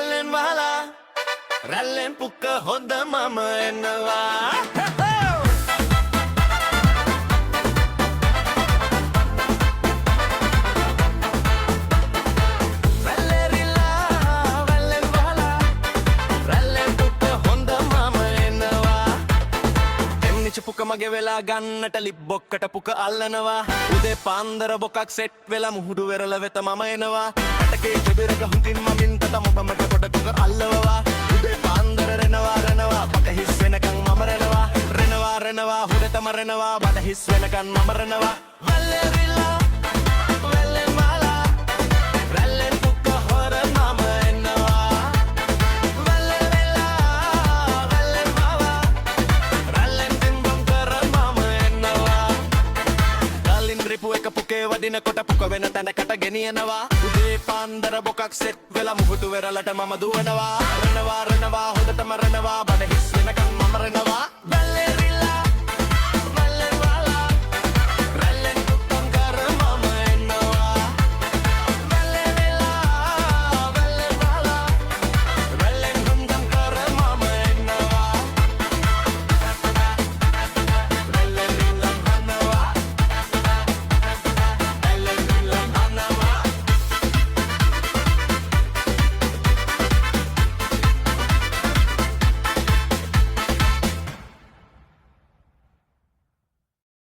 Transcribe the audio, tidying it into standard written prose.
වැල්ලෙන් වහලා රැල්ලෙන් පුක්ක හොඳ මම එනවා පුක මගේ වෙලා ගන්නට ලිප් බොක්කට පුක අල්ලනවා උදේ පාන්දර බොකක් සෙට් වෙලා මුහුදු වෙරළ වෙත මම එනවා අටකේ දෙබිරක හුඳින් මමින් තම මමට කොට පුක අල්ලවවා උදේ පාන්දර රෙනවා බඩ හිස් වෙනකන් මම රෙනවා හුදටම රෙනවා බඩ හිස් වෙනකන් මම රෙනවා වැල්ලෙරිලා වැල්ලෙන් වහලා රැල්ලෙන් පුක හොර මම එනවා වදින කොට පුක වෙන තැනකට ගෙනියනවා උදේ පාන්දර බොකක් සෙට් වෙලා මුහුදු වෙරළට මම දුවනවා රෙනවා හොදටම රෙනවා බඩ හිස් වෙනකන් මම රෙනවා